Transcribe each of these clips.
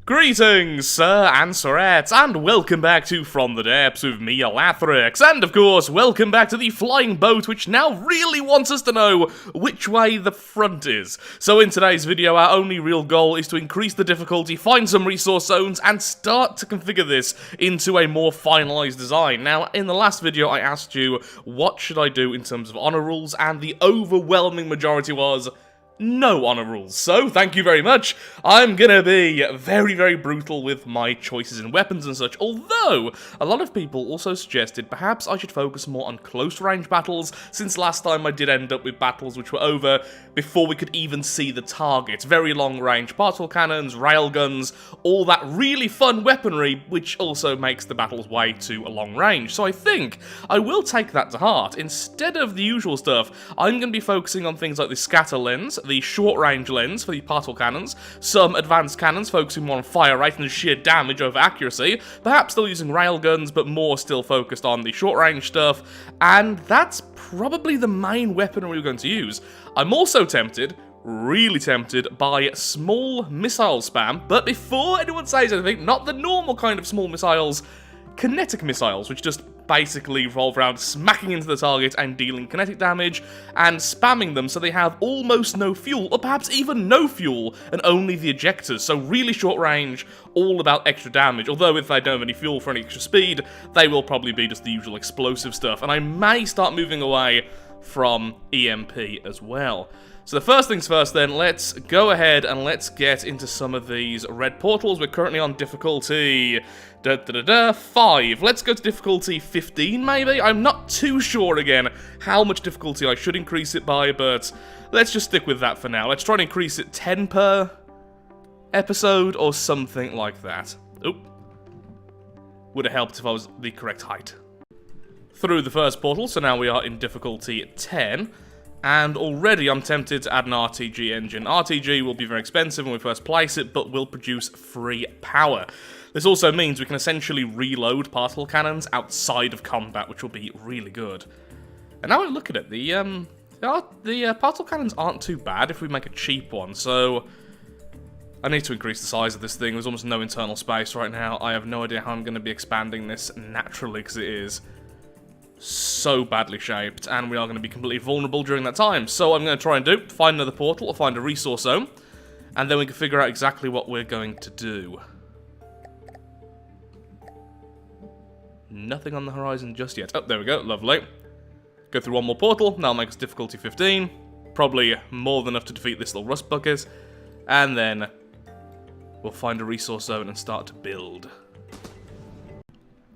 Greetings, sir and sirettes, and welcome back to From the Depths with me, Alathrix, and of course, welcome back to the flying boat, which now really wants us to know which way the front is. So in today's video, our only real goal is to increase the difficulty, find some resource zones, and start to configure this into a more finalized design. Now, in the last video, I asked you, what should I do in terms of honor rules, and the overwhelming majority was no honor rules. So, thank you very much. I'm gonna be very brutal with my choices in weapons and such, although a lot of people also suggested perhaps I should focus more on close range battles, since last time I did end up with battles which were over before we could even see the target. Very long range particle cannons, railguns, all that really fun weaponry, which also makes the battles way too long range. So I think I will take that to heart. Instead of the usual stuff, I'm gonna be focusing on things like the scatter lens, the short-range lens for the particle cannons, some advanced cannons focusing more on fire rate and sheer damage over accuracy, perhaps still using railguns, but more still focused on the short-range stuff, and that's probably the main weaponry we're going to use. I'm also tempted, really tempted, by small missile spam, but before anyone says anything, not the normal kind of small missiles, kinetic missiles, which just basically revolve around smacking into the target and dealing kinetic damage, and spamming them so they have almost no fuel, or perhaps even no fuel, and only the ejectors, so really short range, all about extra damage, although if they don't have any fuel for any extra speed, they will probably be just the usual explosive stuff, and I may start moving away from EMP as well. So the first things first then, let's go ahead and let's get into some of these red portals. We're currently on difficulty 5. Let's go to difficulty 15 maybe? I'm not too sure again how much difficulty I should increase it by, but let's just stick with that for now. Let's try and increase it 10 per episode or something like that. Oop. Would have helped if I was the correct height. Through the first portal, so now we are in difficulty 10. And already I'm tempted to add an RTG engine. RTG will be very expensive when we first place it, but will produce free power. This also means we can essentially reload particle cannons outside of combat, which will be really good. And now I look at it, the particle cannons aren't too bad if we make a cheap one, so I need to increase the size of this thing. There's almost no internal space right now. I have no idea how I'm going to be expanding this naturally, because it is so badly shaped, and we are going to be completely vulnerable during that time. So I'm going to try and find another portal or find a resource zone, and then we can figure out exactly what we're going to do. Nothing on the horizon just yet. Oh, there we go, lovely. Go through one more portal, that'll make us difficulty 15. Probably more than enough to defeat this little rust bucket. And then we'll find a resource zone and start to build.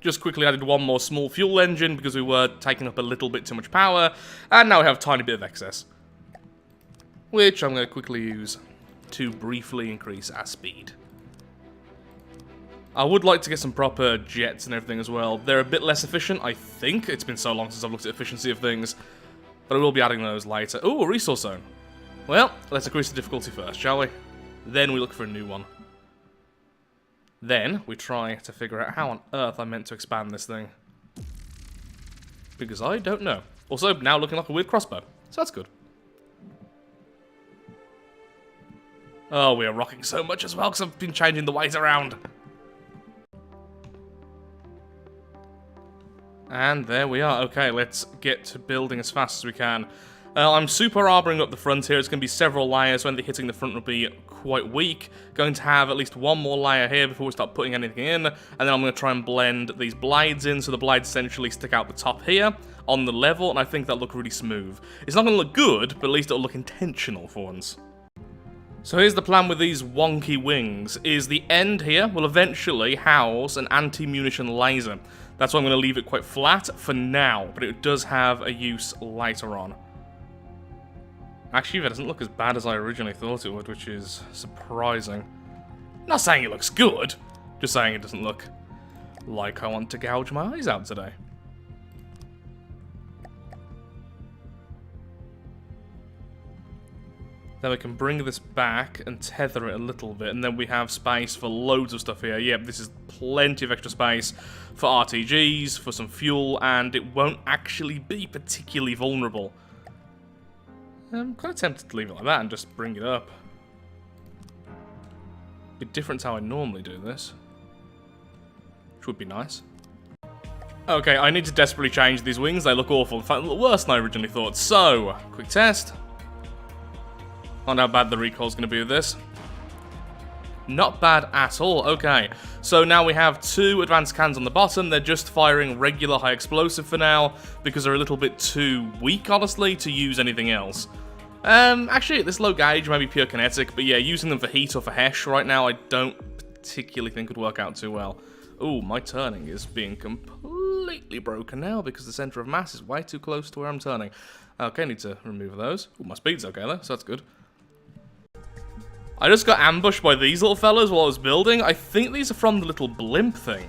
Just quickly added one more small fuel engine because we were taking up a little bit too much power, and now we have a tiny bit of excess, which I'm going to quickly use to briefly increase our speed. I would like to get some proper jets and everything as well. They're a bit less efficient, I think. It's been so long since I've looked at efficiency of things, but I will be adding those later. Ooh, a resource zone. Well, let's increase the difficulty first, shall we? Then we look for a new one. Then, we try to figure out how on earth I'm meant to expand this thing. Because I don't know. Also, now looking like a weird crossbow. So that's good. Oh, we are rocking so much as well, because I've been changing the weight around. And there we are. Okay, let's get to building as fast as we can. I'm super armoring up the front here. It's going to be several layers. When they're hitting the front will be quite weak. Going to have at least one more layer here before we start putting anything in. And then I'm going to try and blend these blades in, so the blades essentially stick out the top here on the level, and I think that'll look really smooth. It's not going to look good, but at least it'll look intentional for once. So here's the plan with these wonky wings, is the end here will eventually house an anti-munition laser. That's why I'm going to leave it quite flat for now, but it does have a use later on. Actually, that doesn't look as bad as I originally thought it would, which is surprising. Not saying it looks good, just saying it doesn't look like I want to gouge my eyes out today. Then we can bring this back and tether it a little bit, and then we have space for loads of stuff here. Yep, this is plenty of extra space for RTGs, for some fuel, and it won't actually be particularly vulnerable. I'm kind of tempted to leave it like that and just bring it up. Be different to how I normally do this. Which would be nice. Okay, I need to desperately change these wings. They look awful. In fact, they look worse than I originally thought. So, quick test. Find how bad the recoil's going to be with this. Not bad at all. Okay, so now we have 2 advanced cannons on the bottom. They're just firing regular high explosive for now because they're a little bit too weak, honestly, to use anything else. Actually, at this low gauge, maybe pure kinetic, but yeah, using them for heat or for hesh right now, I don't particularly think would work out too well. Ooh, my turning is being completely broken now because the center of mass is way too close to where I'm turning. Okay, need to remove those. Ooh, my speed's okay though, so that's good. I just got ambushed by these little fellas while I was building. I think these are from the little blimp thing.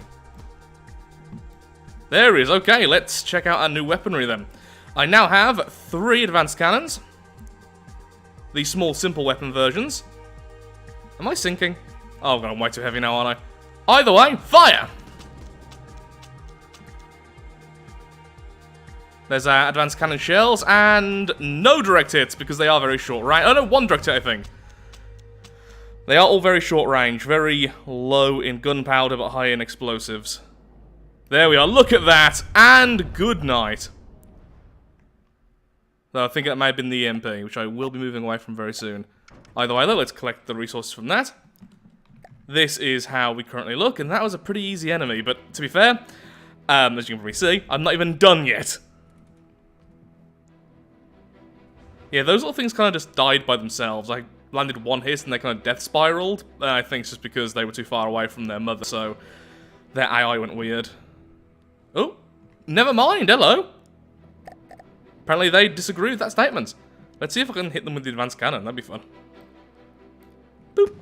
There he is. Okay, let's check out our new weaponry then. I now have 3 advanced cannons. These small, simple weapon versions. Am I sinking? Oh god, I'm way too heavy now, aren't I? Either way, fire! There's advanced cannon shells, and no direct hits, because they are very short range. Oh no, 1 direct hit, I think. They are all very short range, very low in gunpowder, but high in explosives. There we are, look at that, and good night. Though I think that may have been the EMP, which I will be moving away from very soon. Either way though, let's collect the resources from that. This is how we currently look, and that was a pretty easy enemy, but to be fair, as you can probably see, I'm not even done yet. Yeah, those little things kind of just died by themselves. I landed 1 hit and they kind of death spiraled. I think it's just because they were too far away from their mother, so their AI went weird. Oh, never mind, hello. Apparently they disagree with that statement. Let's see if I can hit them with the advanced cannon, that'd be fun. Boop.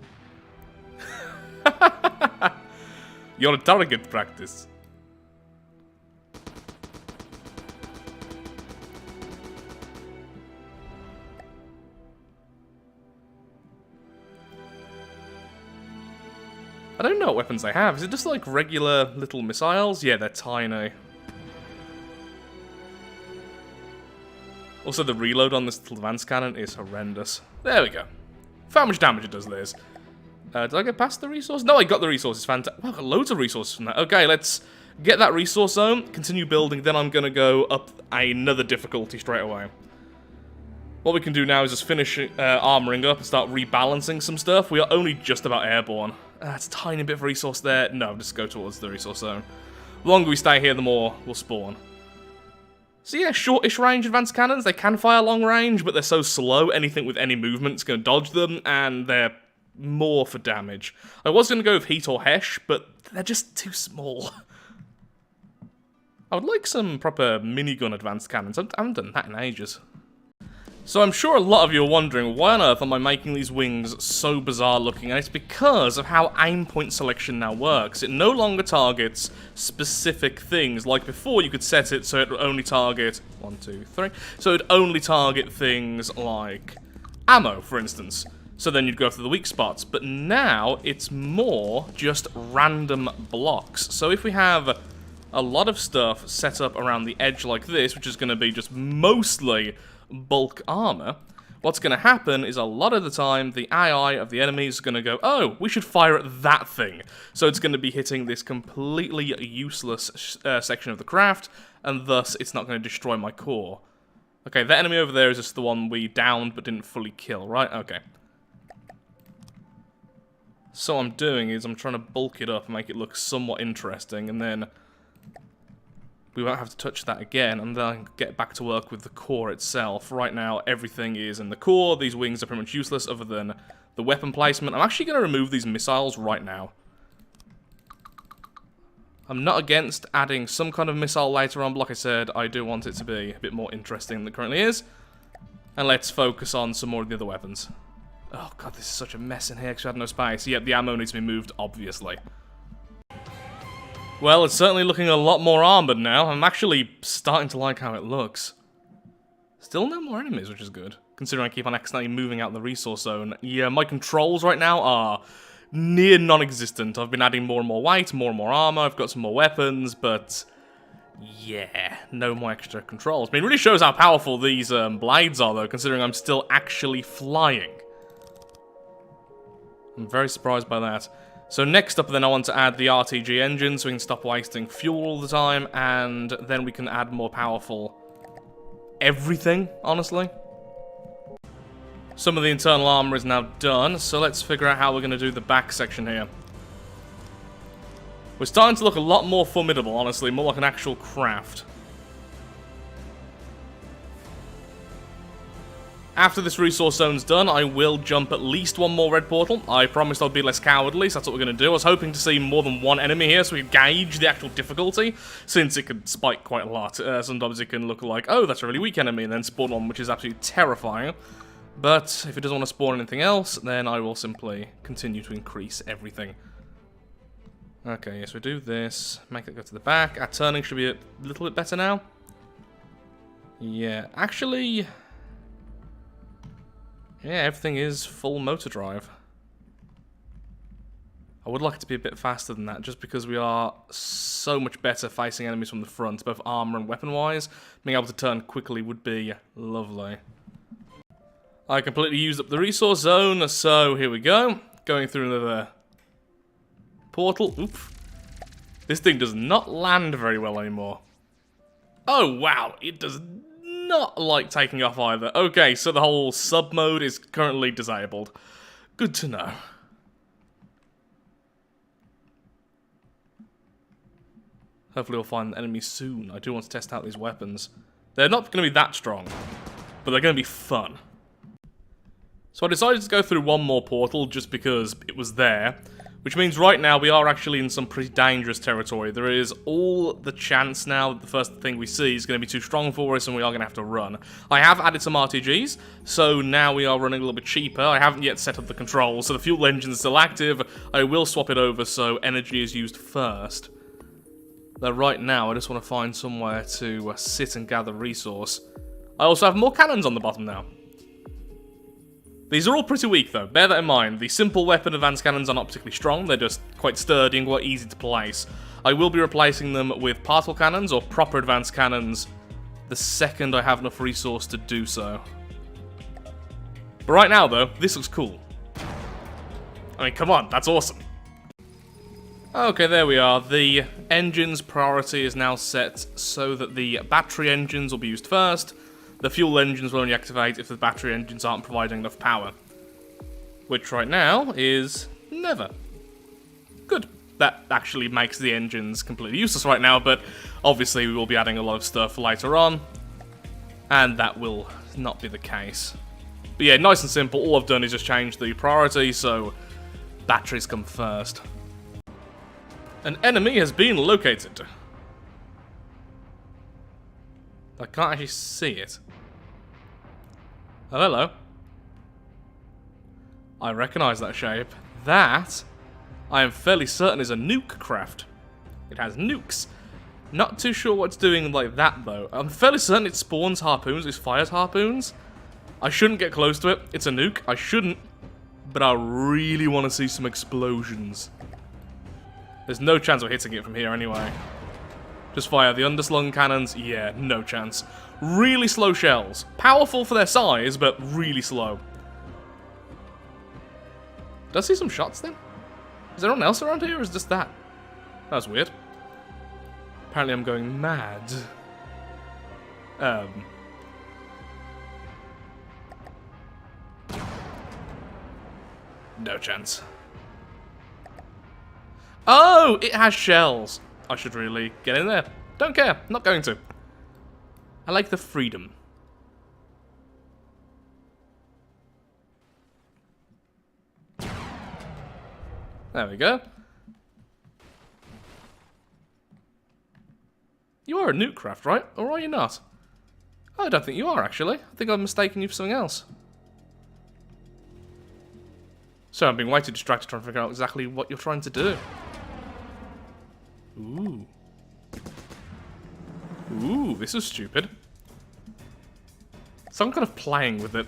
Your target practice. I don't know what weapons they have. Is it just like regular little missiles? Yeah, they're tiny. Also, the reload on this little advanced cannon is horrendous. There we go. For how much damage it does, Liz. Did I get past the resource? No, I got the resources. Fantastic. Wow, I got loads of resources from that. Okay, let's get that resource zone, continue building, then I'm going to go up another difficulty straight away. What we can do now is just finish armoring up and start rebalancing some stuff. We are only just about airborne. That's a tiny bit of resource there. No, just go towards the resource zone. The longer we stay here, the more we'll spawn. So yeah, shortish range advanced cannons. They can fire long range, but they're so slow, anything with any movement is going to dodge them, and they're more for damage. I was going to go with heat or hesh, but they're just too small. I would like some proper minigun advanced cannons. I haven't done that in ages. So I'm sure a lot of you are wondering, why on earth am I making these wings so bizarre looking? And it's because of how aim point selection now works. It no longer targets specific things. Like before, you could set it so it would only target 1, 2, 3. So it would only target things like ammo, for instance. So then you'd go for the weak spots. But now it's more just random blocks. So if we have a lot of stuff set up around the edge like this, which is going to be just mostly bulk armor, what's going to happen is a lot of the time the AI of the enemy is going to go, oh, we should fire at that thing. So it's going to be hitting this completely useless section of the craft, and thus it's not going to destroy my core. Okay, that enemy over there is just the one we downed but didn't fully kill, right? Okay. So what I'm doing is I'm trying to bulk it up and make it look somewhat interesting, and then we won't have to touch that again, and then I can get back to work with the core itself. Right now, everything is in the core. These wings are pretty much useless other than the weapon placement. I'm actually going to remove these missiles right now. I'm not against adding some kind of missile later on, but like I said, I do want it to be a bit more interesting than it currently is. And let's focus on some more of the other weapons. Oh god, this is such a mess in here because we had no space. Yep, the ammo needs to be moved, obviously. Well, it's certainly looking a lot more armored now. I'm actually starting to like how it looks. Still no more enemies, which is good, considering I keep on accidentally moving out the resource zone. Yeah, my controls right now are near non-existent. I've been adding more and more weight, more and more armor, I've got some more weapons, but yeah, no more extra controls. I mean, it really shows how powerful these blades are, though, considering I'm still actually flying. I'm very surprised by that. So next up then I want to add the RTG engine so we can stop wasting fuel all the time, and then we can add more powerful everything, honestly. Some of the internal armor is now done, so let's figure out how we're going to do the back section here. We're starting to look a lot more formidable, honestly, more like an actual craft. After this resource zone's done, I will jump at least one more red portal. I promised I'd be less cowardly, so that's what we're going to do. I was hoping to see more than one enemy here so we could gauge the actual difficulty, since it can spike quite a lot. Sometimes it can look like, oh, that's a really weak enemy, and then spawn one, which is absolutely terrifying. But if it doesn't want to spawn anything else, then I will simply continue to increase everything. Okay, yes, we do this. Make it go to the back. Our turning should be a little bit better now. Yeah, actually... yeah, everything is full motor drive. I would like it to be a bit faster than that, just because we are so much better facing enemies from the front, both armor and weapon-wise. Being able to turn quickly would be lovely. I completely used up the resource zone, so here we go. Going through another portal. Oof. This thing does not land very well anymore. Oh, wow. It does not like taking off either. Okay, so the whole sub mode is currently disabled. Good to know. Hopefully we'll find enemies soon. I do want to test out these weapons. They're not going to be that strong, but they're going to be fun. So I decided to go through one more portal just because it was there, which means right now we are actually in some pretty dangerous territory. There is all the chance now that the first thing we see is going to be too strong for us and we are going to have to run. I have added some RTGs, so now we are running a little bit cheaper. I haven't yet set up the controls, so the fuel engine is still active. I will swap it over so energy is used first. Though right now I just want to find somewhere to sit and gather resource. I also have more cannons on the bottom now. These are all pretty weak though, bear that in mind. The simple weapon advanced cannons are not particularly strong, they're just quite sturdy and quite easy to place. I will be replacing them with particle cannons or proper advanced cannons the second I have enough resource to do so. But right now though, this looks cool. I mean, come on, that's awesome. Okay, there we are. The engine's priority is now set so that the battery engines will be used first. The fuel engines will only activate if the battery engines aren't providing enough power. Which right now is never. Good. That actually makes the engines completely useless right now, but obviously we will be adding a lot of stuff later on, and that will not be the case. But yeah, nice and simple. All I've done is just change the priority, so batteries come first. An enemy has been located. I can't actually see it. Oh, hello. I recognise that shape. That, I am fairly certain, is a nuke craft. It has nukes. Not too sure what it's doing like that, though. I'm fairly certain it spawns harpoons, it fires harpoons. I shouldn't get close to it. It's a nuke. I shouldn't. But I really want to see some explosions. There's no chance of hitting it from here anyway. Just fire the underslung cannons. Yeah, no chance. Really slow shells. Powerful for their size, but really slow. Did I see some shots then? Is there anyone else around here, or is just that? That's weird. Apparently I'm going mad. No chance. Oh, it has shells. I should really get in there. Don't care. Not going to. I like the freedom. There we go. You are a nuke craft, right? Or are you not? I don't think you are, actually. I think I'm mistaken you for something else. So I'm being way too distracted trying to figure out exactly what you're trying to do. Ooh. Ooh, this is stupid. So I'm kind of playing with it.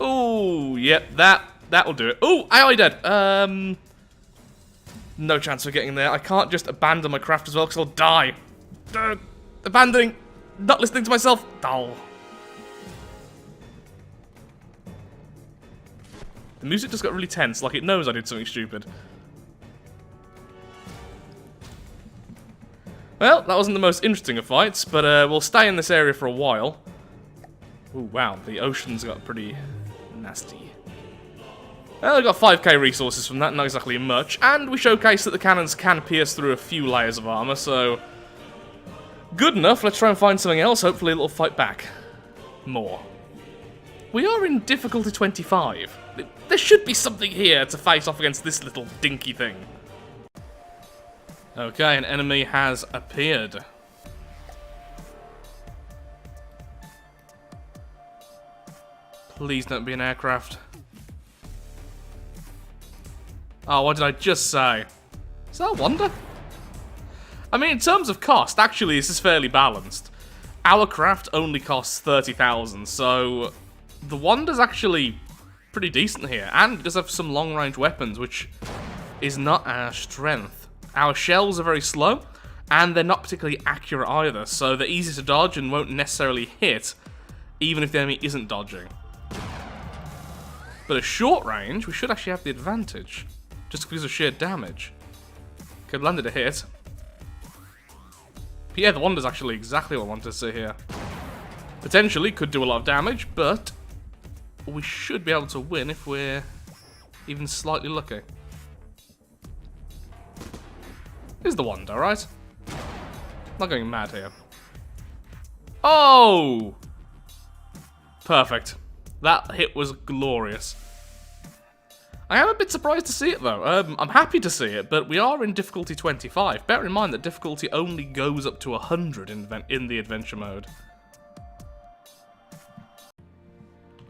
Ooh, yep, that'll do it. Ooh, I dead. No chance of getting there. I can't just abandon my craft as well because I'll die. Abandoning, not listening to myself. Oh. The music just got really tense, like it knows I did something stupid. Well, that wasn't the most interesting of fights, but we'll stay in this area for a while. Ooh, wow, the ocean's got pretty nasty. Well, we got 5k resources from that, not exactly much, and we showcase that the cannons can pierce through a few layers of armor, so... good enough, let's try and find something else, hopefully it'll fight back. More. We are in difficulty 25. There should be something here to face off against this little dinky thing. Okay, an enemy has appeared. Please don't be an aircraft. Oh, what did I just say? Is that a wonder? I mean, in terms of cost, actually, this is fairly balanced. Our craft only costs 30,000, so the wonder's actually pretty decent here, and it does have some long-range weapons, which is not our strength. Our shells are very slow, and they're not particularly accurate either, so they're easy to dodge and won't necessarily hit, even if the enemy isn't dodging. But at short range, we should actually have the advantage, just because of sheer damage. Could have landed a hit. But yeah, the wonder's actually exactly what I wanted to see here. Potentially could do a lot of damage, but we should be able to win if we're even slightly lucky. Here's the wonder, right? Not going mad here. Oh! Perfect. That hit was glorious. I am a bit surprised to see it, though. I'm happy to see it, but we are in difficulty 25. Bear in mind that difficulty only goes up to 100 in the adventure mode.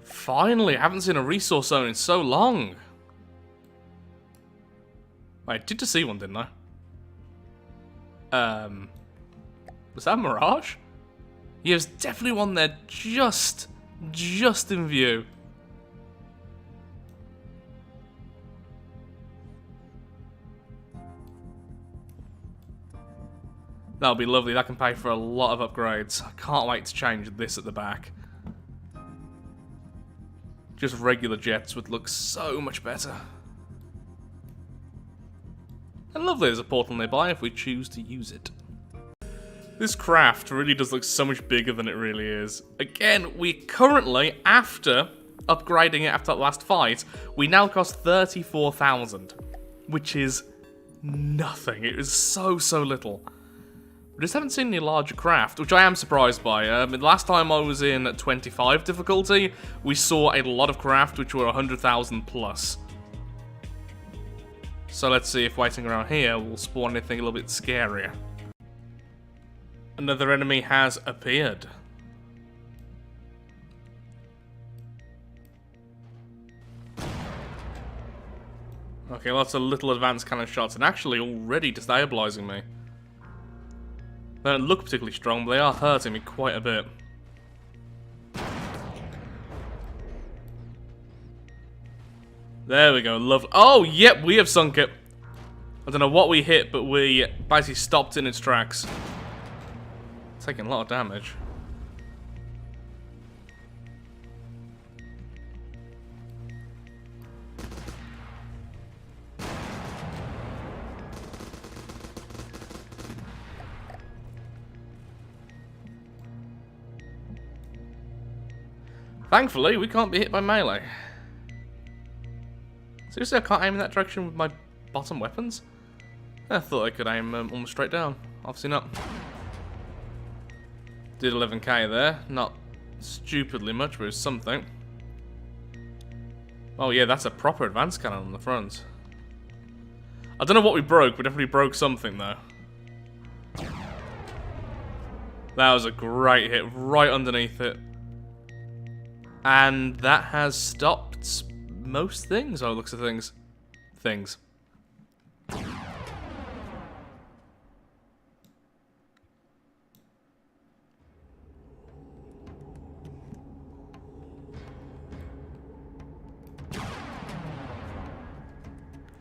Finally, I haven't seen a resource zone in so long. I did just see one, didn't I? Was that a mirage? Yeah, there's definitely one there just in view. That'll be lovely. That can pay for a lot of upgrades. I can't wait to change this at the back. Just regular jets would look so much better. And lovely, there's a portal nearby if we choose to use it. This craft really does look so much bigger than it really is. Again, we currently, after upgrading it after that last fight, we now cost 34,000. Which is nothing. It is so little. We just haven't seen any larger craft, which I am surprised by. The last time I was in 25 difficulty, we saw a lot of craft which were 100,000 plus. So let's see if waiting around here will spawn anything a little bit scarier. Another enemy has appeared. Okay, lots of little advanced cannon shots, and actually already destabilizing me. They don't look particularly strong, but they are hurting me quite a bit. There we go, lovely. Oh, yep, we have sunk it. I don't know what we hit, but we basically stopped in its tracks. Taking a lot of damage. Thankfully, we can't be hit by melee. Seriously, I can't aim in that direction with my bottom weapons? I thought I could aim almost straight down. Obviously not. Did 11k there. Not stupidly much, but it's something. Oh yeah, that's a proper advanced cannon on the front. I don't know what we broke, we definitely broke something though. That was a great hit, right underneath it. And that has stopped most things, by the looks of things. Things.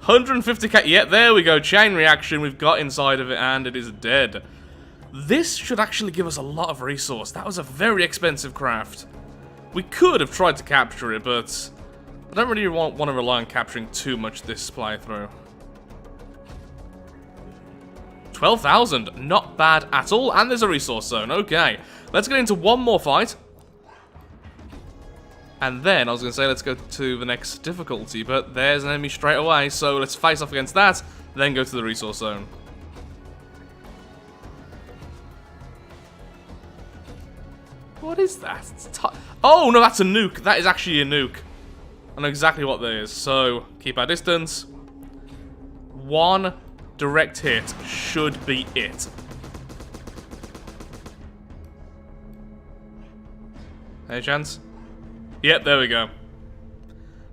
$150k. Yeah, there we go. Chain reaction we've got inside of it, and it is dead. This should actually give us a lot of resource. That was a very expensive craft. We could have tried to capture it, but I don't really want to rely on capturing too much this playthrough. 12,000, not bad at all, and there's a resource zone. Okay, let's get into one more fight. And then, I was going to say, let's go to the next difficulty, but there's an enemy straight away, so let's face off against that, then go to the resource zone. What is that? Oh, no, that's a nuke. That is actually a nuke. I know exactly what that is, so keep our distance. One direct hit should be it. Any chance? Yep, there we go.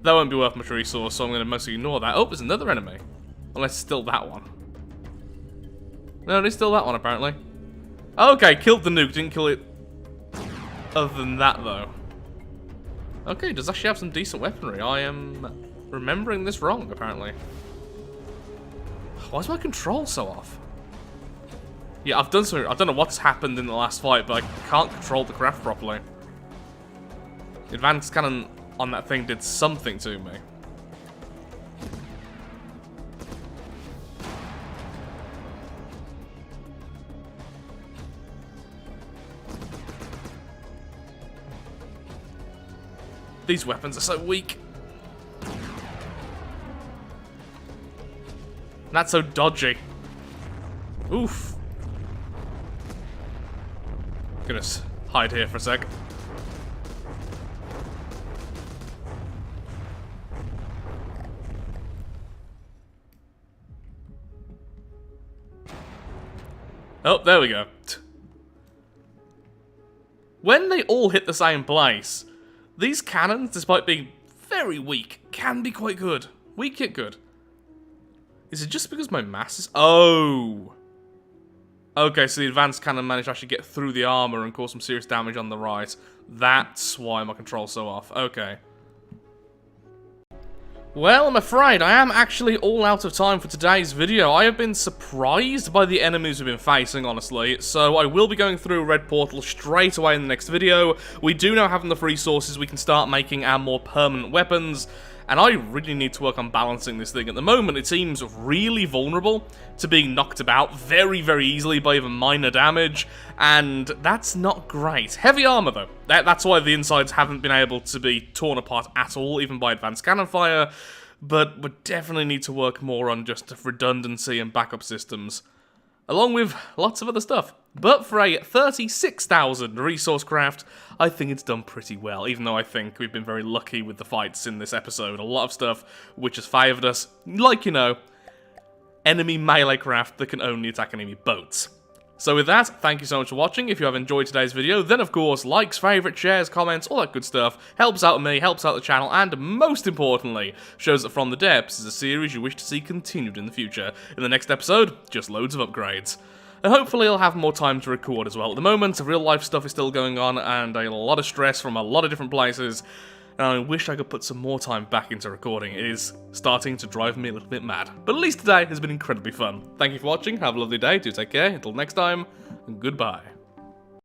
That won't be worth much resource, so I'm going to mostly ignore that. Oh, there's another enemy. Unless it's still that one. No, it is still that one, apparently. Okay, killed the nuke, didn't kill it. Other than that, though. Okay, does actually have some decent weaponry. I am remembering this wrong, apparently. Why is my control so off? Yeah, I've done something. I don't know what's happened in the last fight, but I can't control the craft properly. The advanced cannon on that thing did something to me. These weapons are so weak. That's so dodgy. Oof. Goodness, hide here for a sec. Oh, there we go. When they all hit the same place, these cannons, despite being very weak, can be quite good. Weak yet good. Is it just because my mass is... Oh! Okay, so the advanced cannon managed to actually get through the armor and cause some serious damage on the right. That's why my control's so off. Okay. Well, I'm afraid I am actually all out of time for today's video. I have been surprised by the enemies we've been facing, honestly, so I will be going through a red portal straight away in the next video. We do now have enough resources, we can start making our more permanent weapons, and I really need to work on balancing this thing. At the moment, it seems really vulnerable to being knocked about very, very easily by even minor damage, and that's not great. Heavy armor, though. That's why the insides haven't been able to be torn apart at all, even by advanced cannon fire, but we definitely need to work more on just redundancy and backup systems, along with lots of other stuff. But for a 36,000 resource craft, I think it's done pretty well, even though I think we've been very lucky with the fights in this episode. A lot of stuff which has favoured us, like, you know, enemy melee craft that can only attack enemy boats. So with that, thank you so much for watching. If you have enjoyed today's video, then of course, likes, favourites, shares, comments, all that good stuff helps out me, helps out the channel, and most importantly, shows that From the Depths is a series you wish to see continued in the future. In the next episode, just loads of upgrades. And hopefully I'll have more time to record as well. At the moment, real life stuff is still going on, and a lot of stress from a lot of different places, and I wish I could put some more time back into recording. It is starting to drive me a little bit mad. But at least today has been incredibly fun. Thank you for watching, have a lovely day, do take care, until next time, and goodbye.